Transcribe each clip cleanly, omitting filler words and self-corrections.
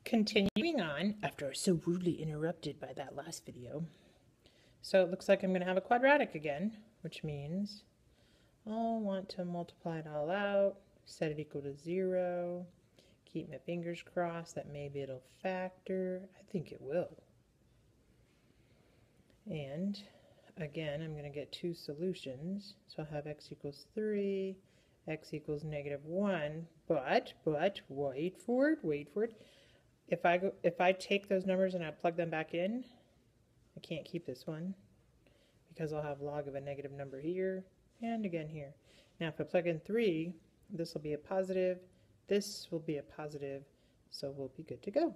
Continuing on, after I was so rudely interrupted by that last video. So it looks like I'm going to have a quadratic again, which means I'll want to multiply it all out, set it equal to 0, keep my fingers crossed that maybe it'll factor. I think it will. And again, I'm going to get two solutions. So I'll have x equals 3, x equals -1, but wait for it. If I take those numbers and I plug them back in, I can't keep this one because I'll have log of a negative number here and again here. Now if I plug in 3, this will be a positive, this will be a positive, so we'll be good to go.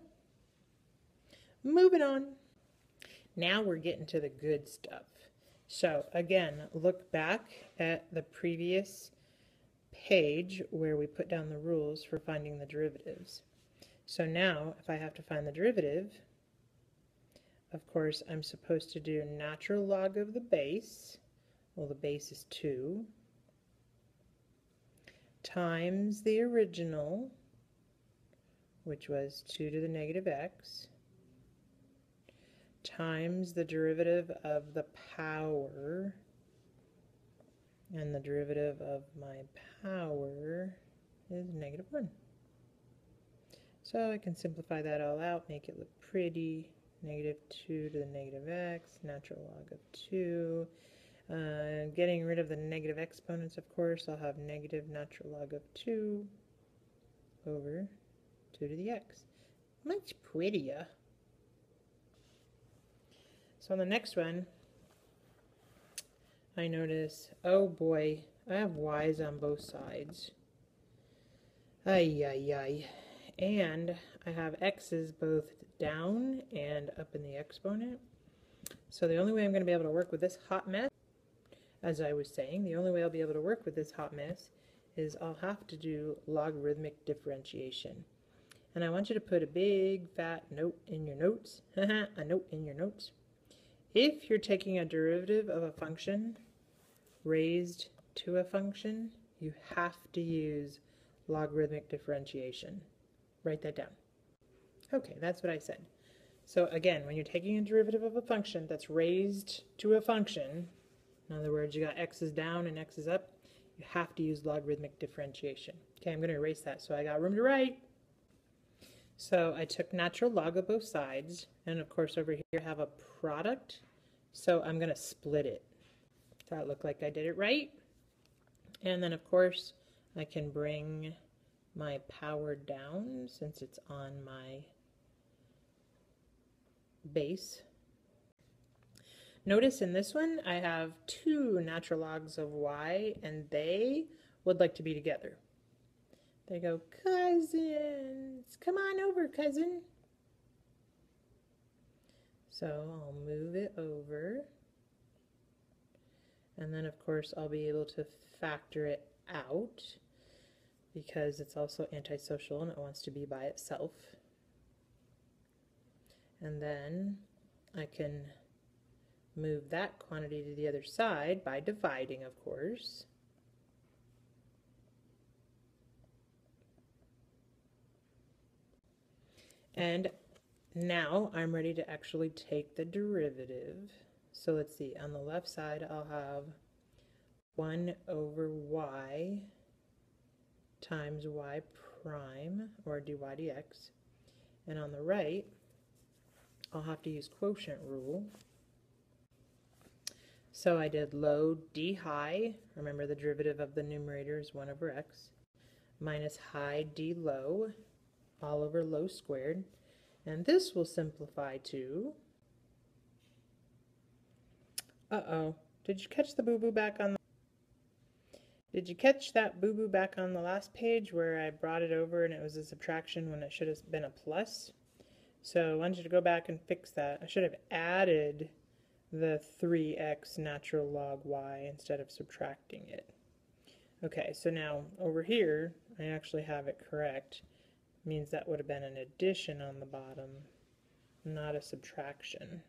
Moving on. Now we're getting to the good stuff. So again, look back at the previous page where we put down the rules for finding the derivatives. So now, if I have to find the derivative, of course, I'm supposed to do natural log of the base, well, the base is 2, times the original, which was 2 to the negative x, times the derivative of the power, and the derivative of my power is -1. So I can simplify that all out, make it look pretty. -2 to the negative x, natural log of 2. Getting rid of the negative exponents, of course, I'll have negative natural log of 2 over 2 to the x. Much prettier. So on the next one, I notice, oh boy, I have y's on both sides. Ay, ay, ay. And I have x's both down and up in the exponent. So the only way I'm going to be able to work with this hot mess, as I was saying, the only way I'll be able to work with this hot mess is I'll have to do logarithmic differentiation. And I want you to put a big fat note in your notes, a note in your notes. If you're taking a derivative of a function raised to a function, you have to use logarithmic differentiation. Write that down. Okay, that's what I said. So again, when you're taking a derivative of a function that's raised to a function, in other words, you got x's down and x's up, you have to use logarithmic differentiation. Okay, I'm going to erase that so I got room to write. So I took natural log of both sides, and of course over here I have a product, so I'm going to split it. Does that look like I did it right? And then of course I can bring my power down since it's on my base. Notice in this one I have two natural logs of y and they would like to be together. They go, cousins, come on over, cousin. So I'll move it over, and then of course I'll be able to factor it out because it's also antisocial and it wants to be by itself. And then I can move that quantity to the other side by dividing, of course. And now I'm ready to actually take the derivative. So let's see, on the left side I'll have 1 over y times y prime, or dy dx. And on the right, I'll have to use quotient rule. So I did low d high, remember the derivative of the numerator is 1 over x, minus high d low, all over low squared. And this will simplify to, uh-oh, did you catch the boo-boo back on the, did you catch that boo-boo back on the last page where I brought it over and it was a subtraction when it should have been a plus? So I want you to go back and fix that. I should have added the 3x natural log y instead of subtracting it. Okay, so now over here, I actually have it correct. Means that would have been an addition on the bottom, not a subtraction.